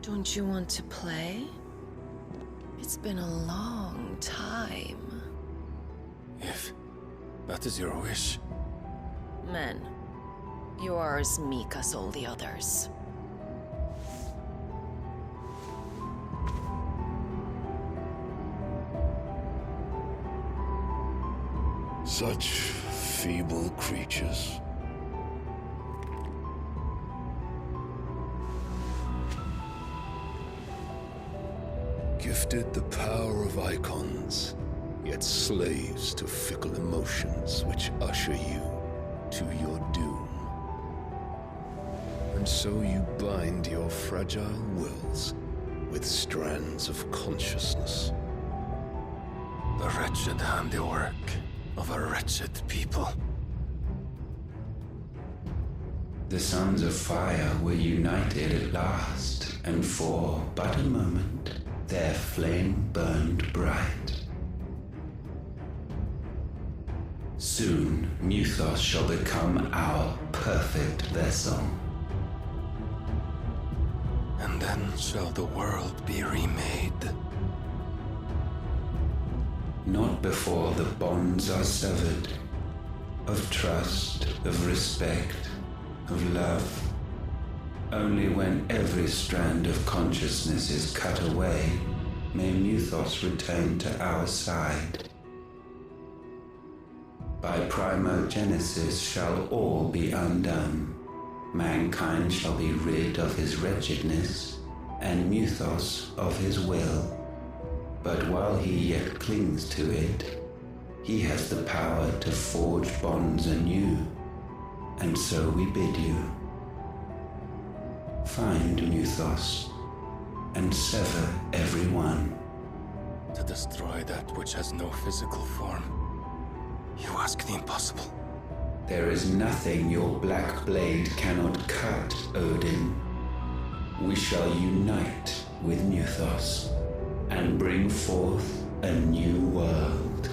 Don't you want to play? It's been a long time. If that is your wish. Men, you are as meek as all the others. Such feeble creatures. Gifted the power of icons, yet slaves to fickle emotions which usher you to your doom. And so you bind your fragile wills with strands of consciousness. The wretched handiwork of a wretched people. The sons of fire were united at last, and for but a moment their flame burned bright. Soon Mythos shall become our perfect vessel. And then shall the world be remade. Not before the bonds are severed, of trust, of respect, of love. Only when every strand of consciousness is cut away, may Mythos return to our side. By primogenesis shall all be undone. Mankind shall be rid of his wretchedness, and Mythos of his will. But while he yet clings to it, he has the power to forge bonds anew, and so we bid you. Find Mythos, and sever every one. To destroy that which has no physical form. You ask the impossible. There is nothing your black blade cannot cut, Odin. We shall unite with Mythos, and bring forth a new world.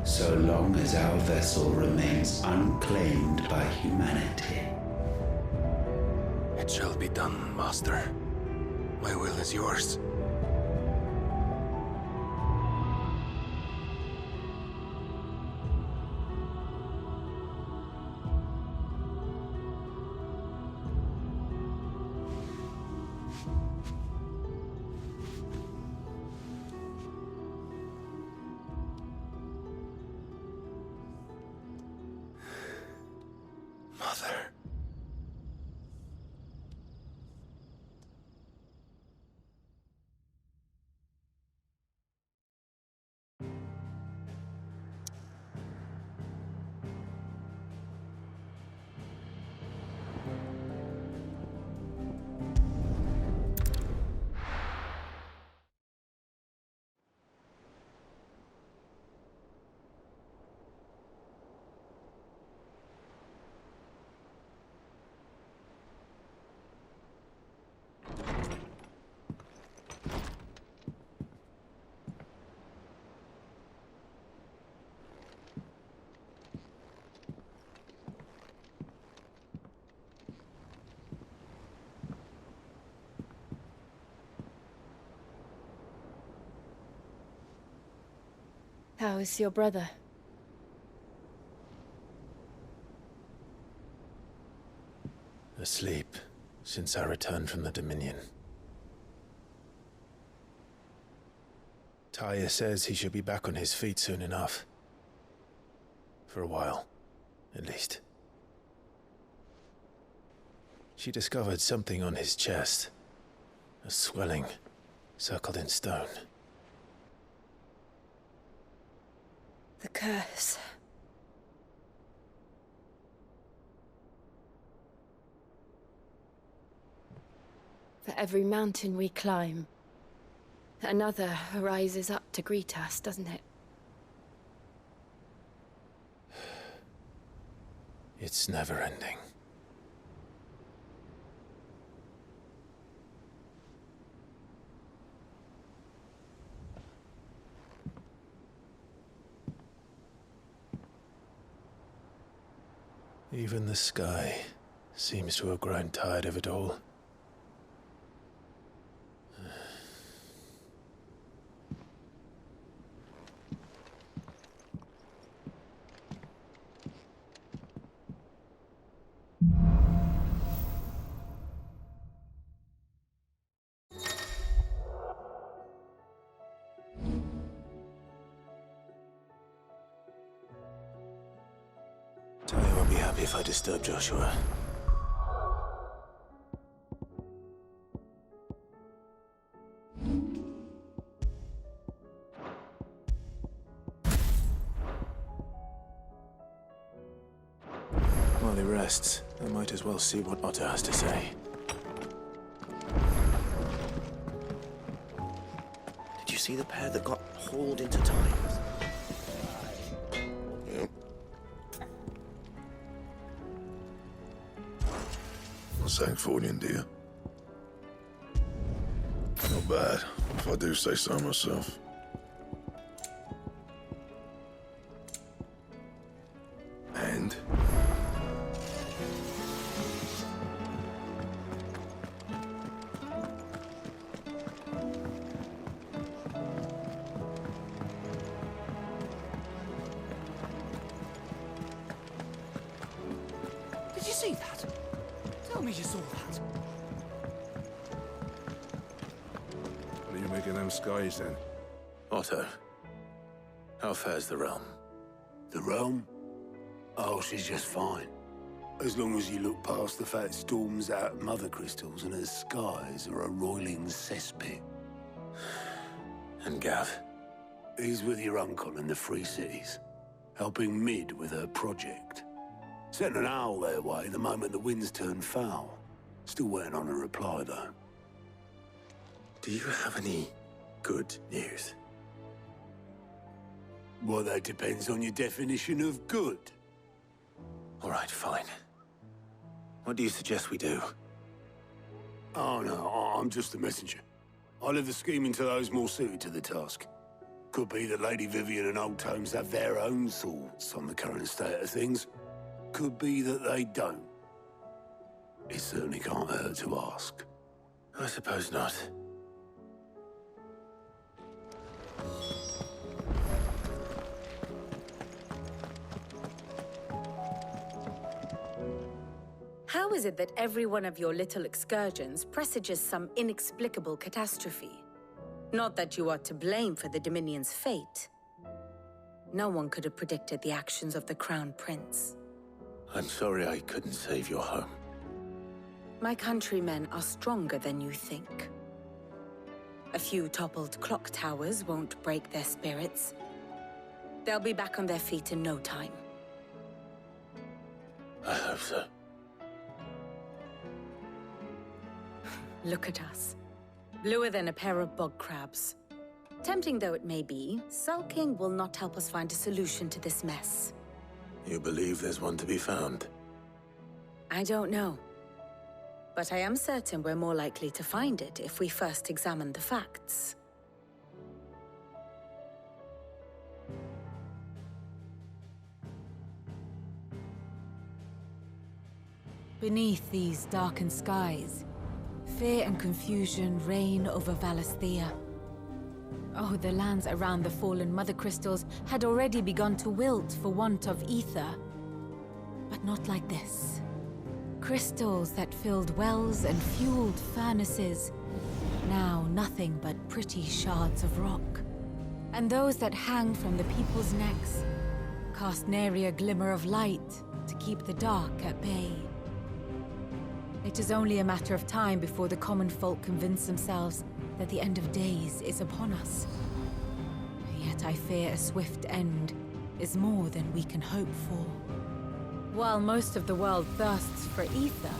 So long as our vessel remains unclaimed by humanity. It shall be done, Master. My will is yours. Mother. How is your brother? Asleep since I returned from the Dominion. Taya says he should be back on his feet soon enough. For a while, at least. She discovered something on his chest. A swelling, circled in stone. The curse. For every mountain we climb, another rises up to greet us, doesn't it? It's never ending. Even the sky seems to have grown tired of it all. be happy if I disturb Joshua. While he rests, I might as well see what Otto has to say. Did you see the pair that got hauled into time? Yep. What's that for you, dear? Not bad, if I do say so myself. And? Did you see that? Tell me you saw that. What are you making them skies then? Otto, how fares the realm? The realm? Oh, she's just fine. As long as you look past the fat storms out of mother crystals and her skies are a roiling cesspit. And Gav? He's with your uncle in the Free Cities, helping Mid with her project. Sent an owl their way the moment the winds turned foul. Still waiting on a reply, though. Do you have any good news? Well, that depends on your definition of good. All right, fine. What do you suggest we do? Oh, no, I'm just a messenger. I leave the scheming to those more suited to the task. Could be that Lady Vivian and Old Tomes have their own thoughts on the current state of things. Could be that they don't. It certainly can't hurt to ask. I suppose not. How is it that every one of your little excursions presages some inexplicable catastrophe? Not that you are to blame for the Dominion's fate. No one could have predicted the actions of the Crown Prince. I'm sorry I couldn't save your home. My countrymen are stronger than you think. A few toppled clock towers won't break their spirits. They'll be back on their feet in no time. I hope so. Look at us. Bluer than a pair of bog crabs. Tempting though it may be, sulking will not help us find a solution to this mess. You believe there's one to be found? I don't know. But I am certain we're more likely to find it if we first examine the facts. Beneath these darkened skies, fear and confusion reign over Valisthea. Oh, the lands around the fallen mother crystals had already begun to wilt for want of ether. But not like this. Crystals that filled wells and fueled furnaces, now nothing but pretty shards of rock. And those that hang from the people's necks cast nary a glimmer of light to keep the dark at bay. It is only a matter of time before the common folk convince themselves that the end of days is upon us. Yet I fear a swift end is more than we can hope for. While most of the world thirsts for ether,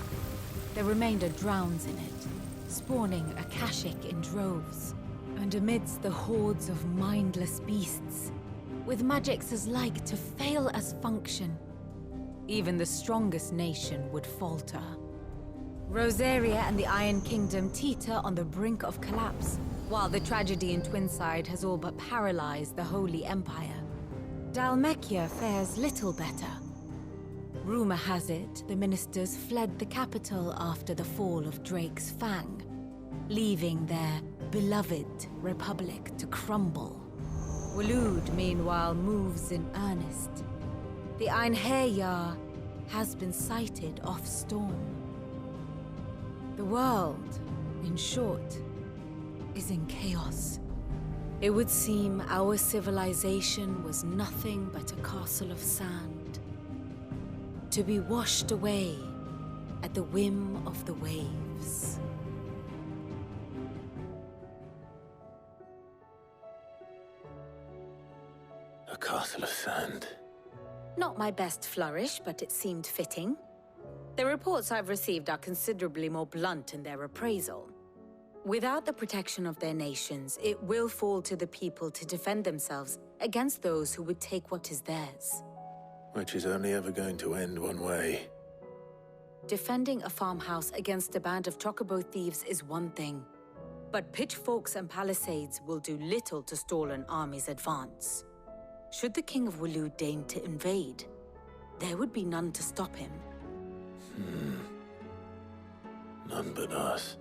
the remainder drowns in it, spawning Akashic in droves. And amidst the hordes of mindless beasts, with magics as like to fail as function, even the strongest nation would falter. Rosaria and the Iron Kingdom teeter on the brink of collapse, while the tragedy in Twinside has all but paralyzed the Holy Empire. Dalmekia fares little better. Rumor has it the ministers fled the capital after the fall of Drake's Fang, leaving their beloved republic to crumble. Waloed, meanwhile, moves in earnest. The Einherjar has been sighted off-storm. The world, in short, is in chaos. It would seem our civilization was nothing but a castle of sand. to be washed away at the whim of the waves. A castle of sand. Not my best flourish, but it seemed fitting. The reports I've received are considerably more blunt in their appraisal. Without the protection of their nations, it will fall to the people to defend themselves against those who would take what is theirs. Which is only ever going to end one way. Defending a farmhouse against a band of chocobo thieves is one thing, but pitchforks and palisades will do little to stall an army's advance. Should the King of Wulu deign to invade, there would be none to stop him. None but us.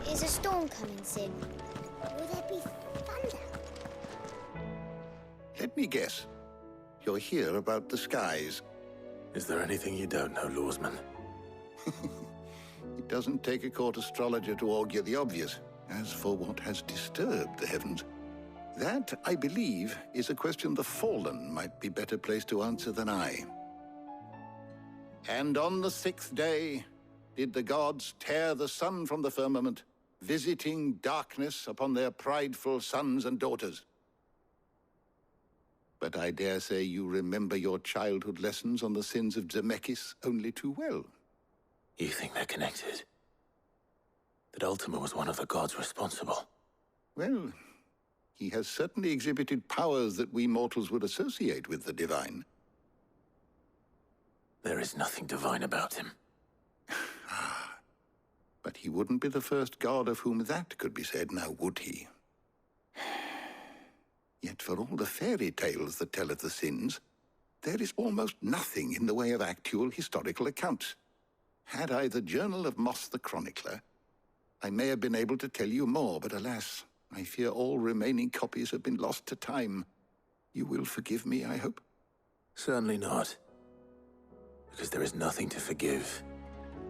Is a storm coming soon? Will there be thunder? Let me guess. You're here about the skies. Is there anything you don't know, Lawsman? It doesn't take a court astrologer to augur the obvious. As for what has disturbed the heavens, that, I believe, is a question the Fallen might be better placed to answer than I. And on the 6th day did the gods tear the sun from the firmament, visiting darkness upon their prideful sons and daughters. But I dare say you remember your childhood lessons on the sins of Zemeckis only too well. You think they're connected? That Ultima was one of the gods responsible? Well, he has certainly exhibited powers that we mortals would associate with the divine. There is nothing divine about him. But he wouldn't be the first god of whom that could be said, now would he? Yet for all the fairy tales that tell of the sins, there is almost nothing in the way of actual historical accounts. Had I the Journal of Moss the Chronicler, I may have been able to tell you more, but alas, I fear all remaining copies have been lost to time. You will forgive me, I hope? Certainly not. Because there is nothing to forgive.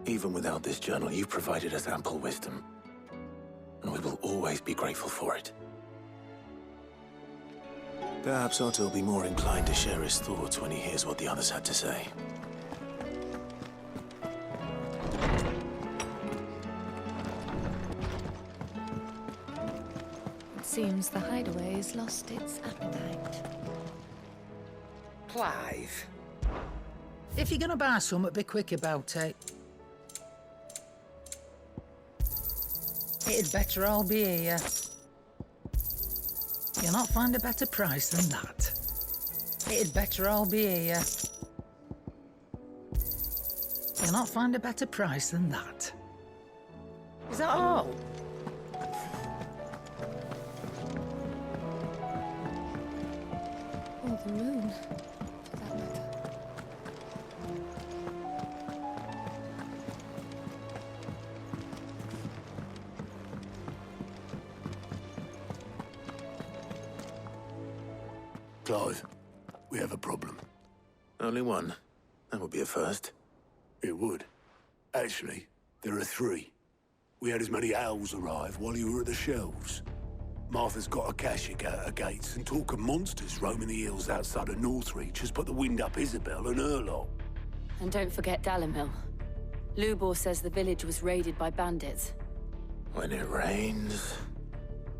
Even without this journal, you've provided us ample wisdom. And we will always be grateful for it. Perhaps Otto will be more inclined to share his thoughts when he hears what the others had to say. It seems the hideaway has lost its appetite. Clive, if you're gonna buy something, be quick about it. It'd better all be here. You'll not find a better price than that. It'd better all be here. You'll not find a better price than that. Is that all? Or the moon, for that matter. Clive, we have a problem. Only one. That would be a first. It would. Actually, there are 3. We had as many owls arrive while you were at the shelves. Martha's got a Akashic out her gates, and talk of monsters roaming the hills outside of Northreach has put the wind up Isabel and her lot. And don't forget Dalimil. Lubor says the village was raided by bandits. When it rains...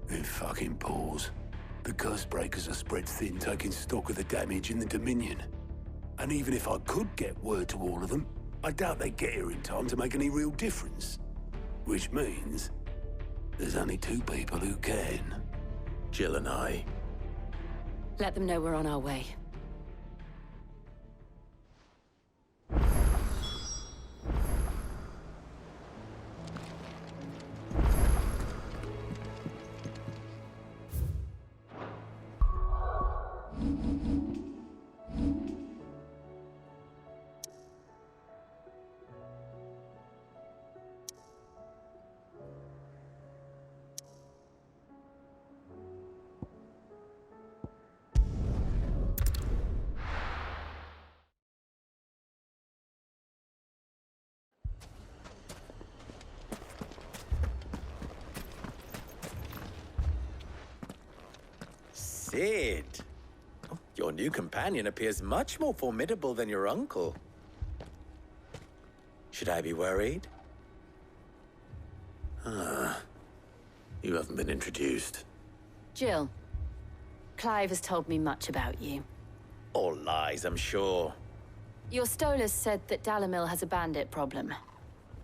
It fucking pours. The curse breakers are spread thin, taking stock of the damage in the Dominion. And even if I could get word to all of them, I doubt they'd get here in time to make any real difference. Which means there's only 2 people who can. Jill and I. Let them know we're on our way. Sid. Oh, your new companion appears much more formidable than your uncle. Should I be worried? You haven't been introduced. Jill, Clive has told me much about you. All lies, I'm sure. Your Stolas said that Dalamil has a bandit problem.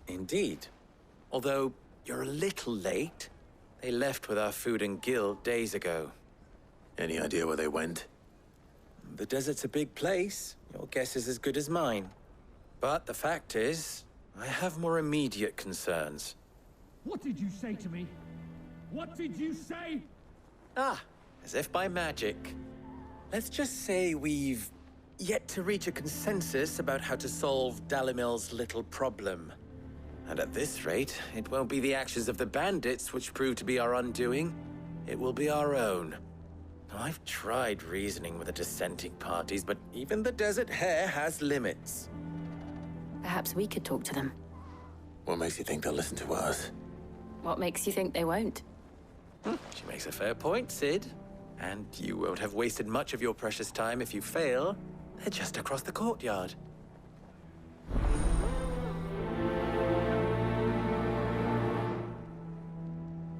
Indeed. Although, you're a little late. They left with our food and guild days ago. Any idea where they went? The desert's a big place. Your guess is as good as mine. But the fact is, I have more immediate concerns. What did you say to me? What did you say? Ah, as if by magic. Let's just say we've yet to reach a consensus about how to solve Dalamil's little problem. And at this rate, it won't be the actions of the bandits which prove to be our undoing. It will be our own. I've tried reasoning with the dissenting parties, but even the Desert Hare has limits. Perhaps we could talk to them. What makes you think they'll listen to us? What makes you think they won't? She makes a fair point, Sid. And you won't have wasted much of your precious time if you fail. They're just across the courtyard.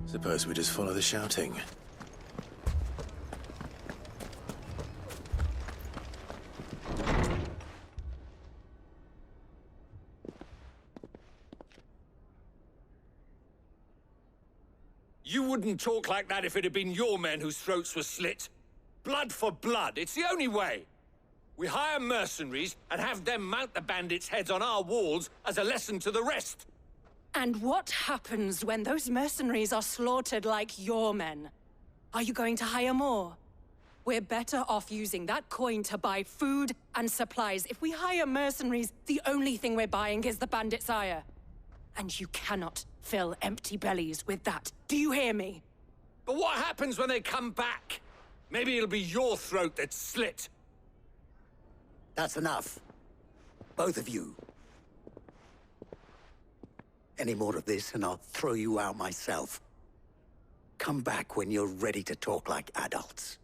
Suppose we just follow the shouting. You wouldn't talk like that if it had been your men whose throats were slit. Blood for blood, it's the only way. We hire mercenaries and have them mount the bandits' heads on our walls as a lesson to the rest. And what happens when those mercenaries are slaughtered like your men? Are you going to hire more? We're better off using that coin to buy food and supplies. If we hire mercenaries, the only thing we're buying is the bandits' ire. And you cannot fill empty bellies with that. Do you hear me? But what happens when they come back? Maybe it'll be your throat that's slit. That's enough. Both of you. Any more of this and I'll throw you out myself. Come back when you're ready to talk like adults.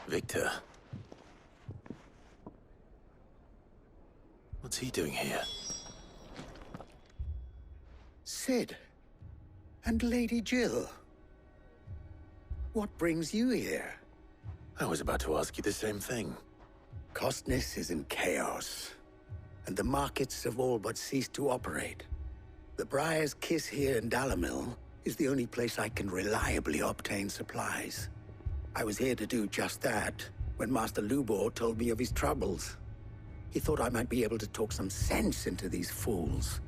Victor. What's he doing here? Sid. And Lady Jill. What brings you here? I was about to ask you the same thing. Costness is in chaos, and the markets have all but ceased to operate. The Briar's Kiss here in Dalamil is the only place I can reliably obtain supplies. I was here to do just that when Master Lubor told me of his troubles. He thought I might be able to talk some sense into these fools.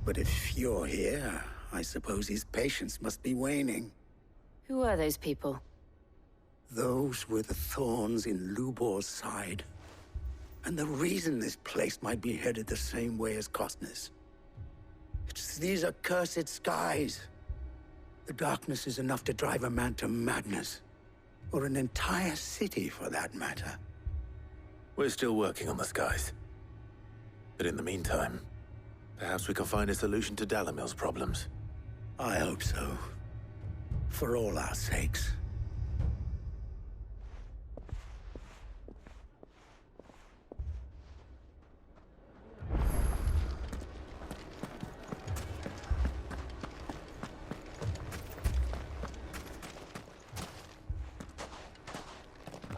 But if you're here, I suppose his patience must be waning. Who are those people? Those were the thorns in Lubor's side. And the reason this place might be headed the same way as Costness. It's these accursed skies. The darkness is enough to drive a man to madness. Or an entire city, for that matter. We're still working on the skies. But in the meantime, perhaps we can find a solution to Dalamil's problems. I hope so. For all our sakes.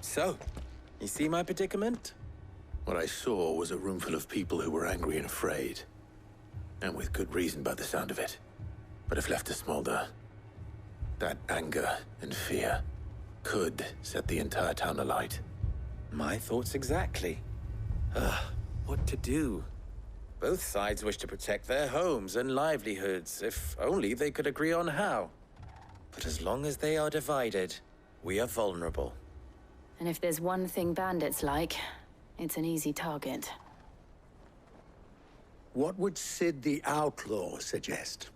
So, you see my predicament? What I saw was a room full of people who were angry and afraid. And with good reason by the sound of it. But if left to smolder, that anger and fear could set the entire town alight. My thoughts exactly. What to do? Both sides wish to protect their homes and livelihoods, if only they could agree on how. But as long as they are divided, we are vulnerable. And if there's one thing bandits like, it's an easy target. What would Sid the Outlaw suggest?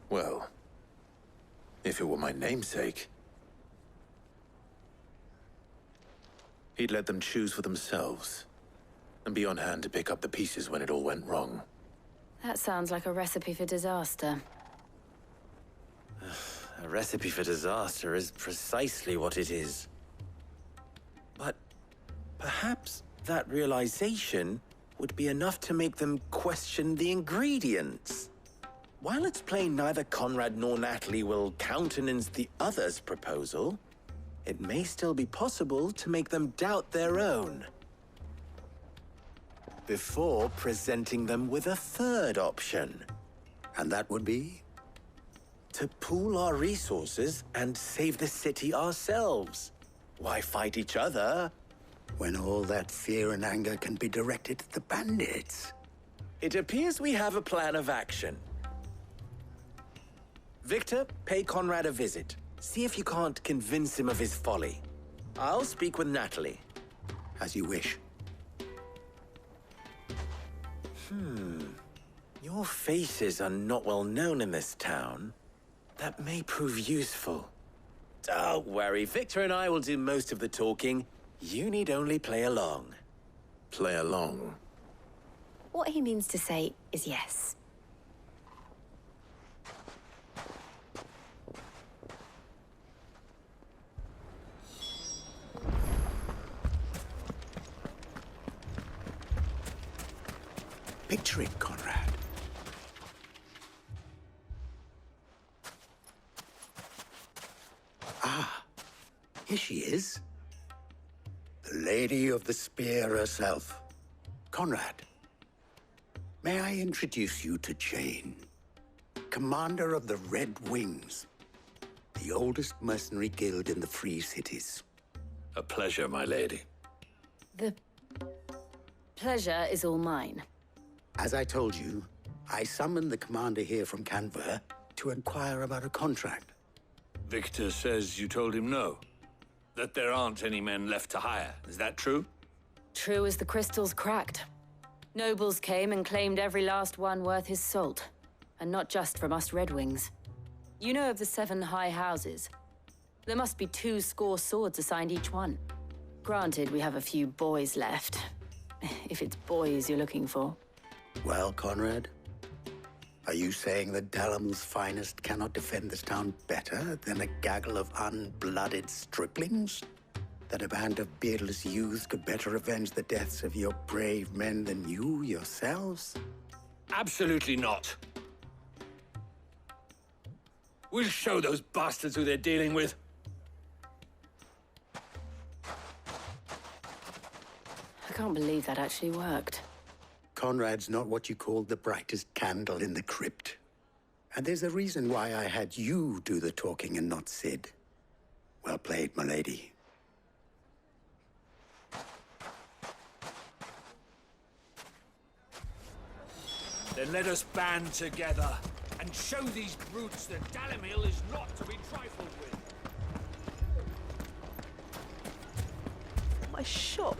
Well, if it were my namesake, He'd let them choose for themselves, and be on hand to pick up the pieces when it all went wrong. That sounds like a recipe for disaster. A recipe for disaster is precisely what it is. But perhaps that realization would be enough to make them question the ingredients. While it's plain neither Conrad nor Natalie will countenance the other's proposal, it may still be possible to make them doubt their own before presenting them with a third option. And that would be? To pool our resources and save the city ourselves. Why fight each other when all that fear and anger can be directed at the bandits? It appears we have a plan of action. Victor, pay Conrad a visit. See if you can't convince him of his folly. I'll speak with Natalie. As you wish. Your faces are not well known in this town. That may prove useful. Don't worry, Victor and I will do most of the talking. You need only play along. Play along? What he means to say is yes. Picture it, Conrad. Ah, here she is. The Lady of the Spear herself. Conrad, may I introduce you to Jane, commander of the Red Wings, the oldest mercenary guild in the Free Cities. A pleasure, my lady. The pleasure is all mine. As I told you, I summoned the commander here from Canberra to inquire about a contract. Victor says you told him no. That there aren't any men left to hire. Is that true? True as the crystals cracked. Nobles came and claimed every last one worth his salt. And not just from us Red Wings. You know of the 7 high houses. There must be 2 swords assigned each one. Granted, we have a few boys left. If it's boys you're looking for. Well, Conrad, are you saying that Dalamel's finest cannot defend this town better than a gaggle of unblooded striplings? That a band of beardless youths could better avenge the deaths of your brave men than you yourselves? Absolutely not. We'll show those bastards who they're dealing with. I can't believe that actually worked. Conrad's not what you call the brightest candle in the crypt. And there's a reason why I had you do the talking and not Sid. Well played, my lady. Then let us band together and show these brutes that Dalimil is not to be trifled with. My shop.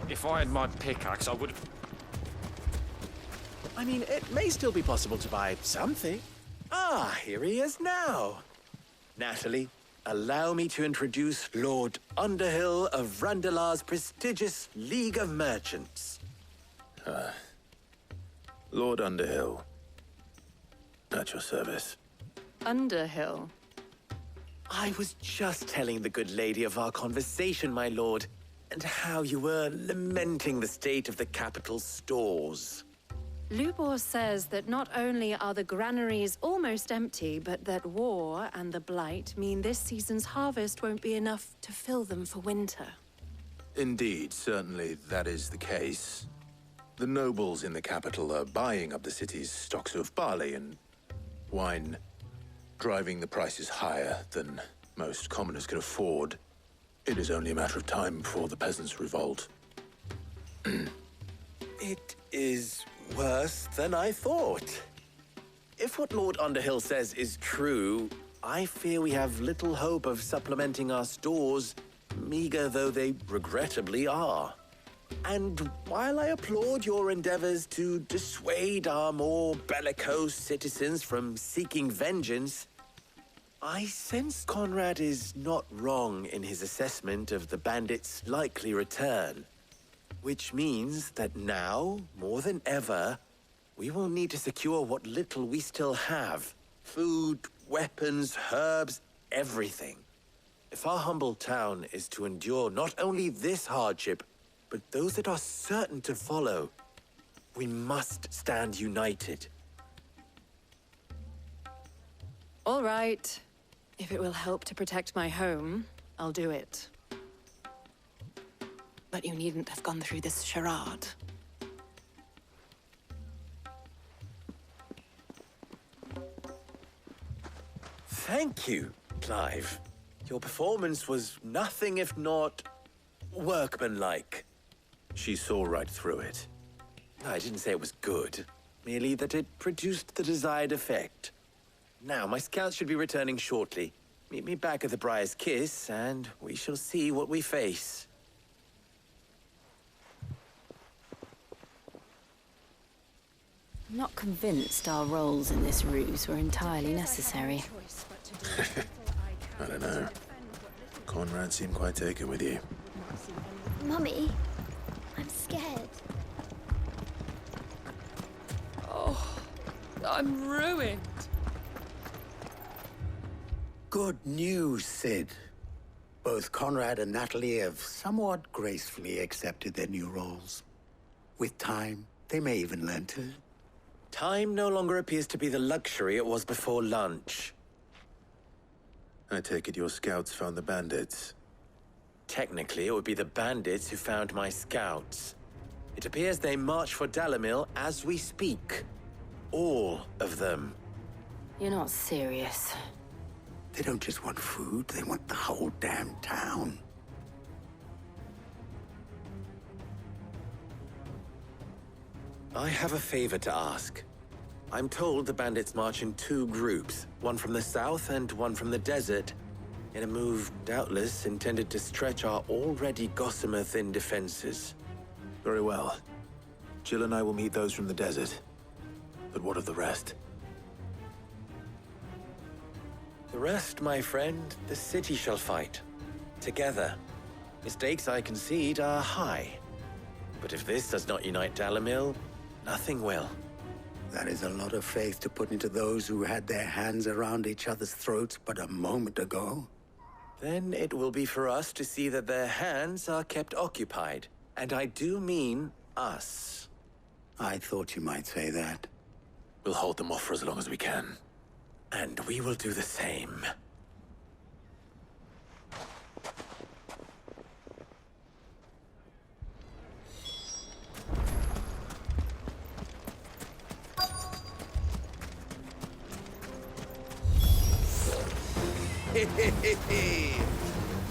If I had my pickaxe, I would... I mean, it may still be possible to buy something. Ah, here he is now. Natalie, allow me to introduce Lord Underhill of Randalar's prestigious League of Merchants. Lord Underhill. At your service. Underhill? I was just telling the good lady of our conversation, my lord, and how you were lamenting the state of the capital's stores. Lubor says that not only are the granaries almost empty, but that war and the Blight mean this season's harvest won't be enough to fill them for winter. Indeed, certainly that is the case. The nobles in the capital are buying up the city's stocks of barley and wine, driving the prices higher than most commoners can afford. It is only a matter of time before the peasants revolt. It is worse than I thought. If what Lord Underhill says is true, I fear we have little hope of supplementing our stores, meager though they regrettably are. And while I applaud your endeavors to dissuade our more bellicose citizens from seeking vengeance, I sense Conrad is not wrong in his assessment of the bandits' likely return. Which means that now, more than ever, we will need to secure what little we still have. Food, weapons, herbs, everything. If our humble town is to endure not only this hardship, but those that are certain to follow, we must stand united. All right. If it will help to protect my home, I'll do it. But you needn't have gone through this charade. Thank you, Clive. Your performance was nothing if not workmanlike. She saw right through it. I didn't say it was good, merely that it produced the desired effect. Now, my scouts should be returning shortly. Meet me back at the Briar's Kiss, and we shall see what we face. I'm not convinced our roles in this ruse were entirely necessary. I don't know. Conrad seemed quite taken with you. Mummy, I'm scared. Oh, I'm ruined. Good news, Sid. Both Conrad and Natalie have somewhat gracefully accepted their new roles. With time, they may even learn to... Time no longer appears to be the luxury it was before lunch. I take it your scouts found the bandits. Technically, it would be the bandits who found my scouts. It appears they march for Dalimil as we speak. All of them. You're not serious. They don't just want food, they want the whole damn town. I have a favor to ask. I'm told the bandits march in two groups, one from the south and one from the desert, in a move doubtless intended to stretch our already gossamer-thin defenses. Very well. Jill and I will meet those from the desert. But what of the rest? The rest, my friend, the city shall fight. Together. Mistakes, I concede, are high. But if this does not unite Dalimil, nothing will. That is a lot of faith to put into those who had their hands around each other's throats but a moment ago. Then it will be for us to see that their hands are kept occupied. And I do mean us. I thought you might say that. We'll hold them off for as long as we can. And we will do the same.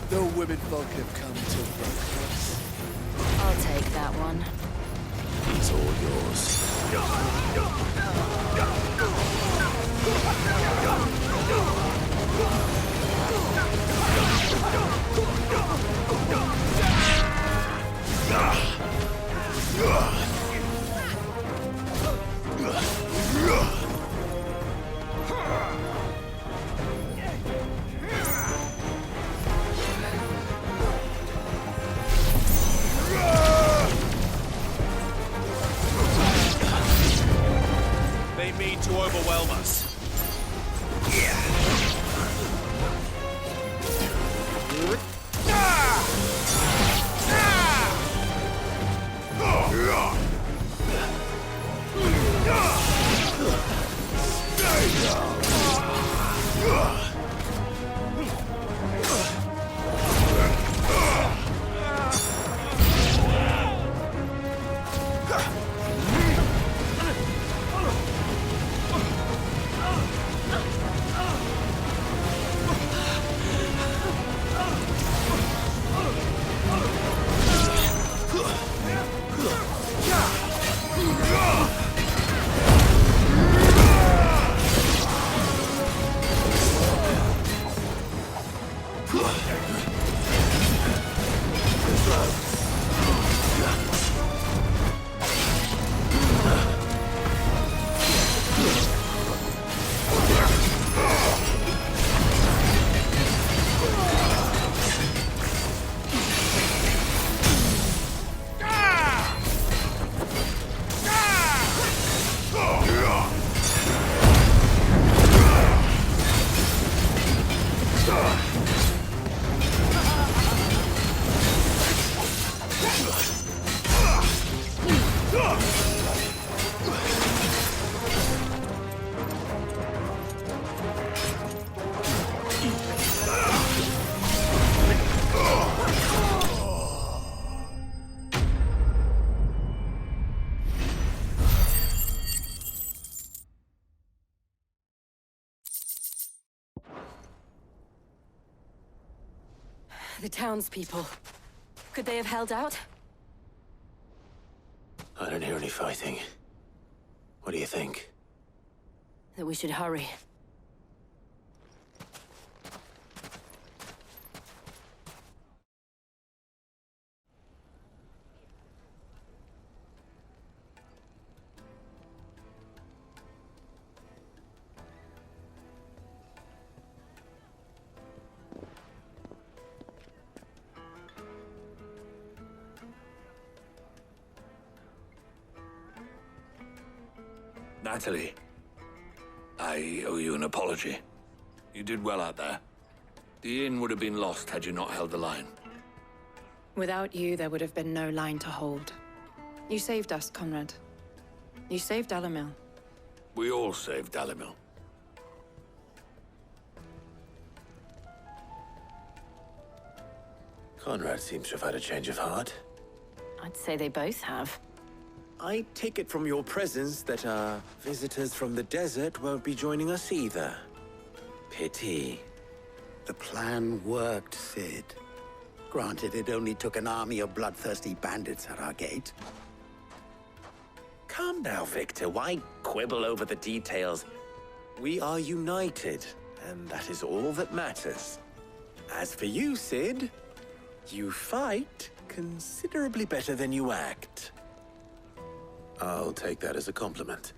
The women folk have come to welcome us. I'll take that one. It's all yours. They mean to overwhelm us. The townspeople. Could they have held out? I don't hear any fighting. What do you think? That we should hurry. Natalie, I owe you an apology. You did well out there. The inn would have been lost had you not held the line. Without you, there would have been no line to hold. You saved us, Conrad. You saved Dalimil. We all saved Dalimil. Conrad seems to have had a change of heart. I'd say they both have. I take it from your presence that our visitors from the desert won't be joining us either. Pity. The plan worked, Sid. Granted, it only took an army of bloodthirsty bandits at our gate. Calm now, Victor. Why quibble over the details? We are united, and that is all that matters. As for you, Sid, you fight considerably better than you act. I'll take that as a compliment.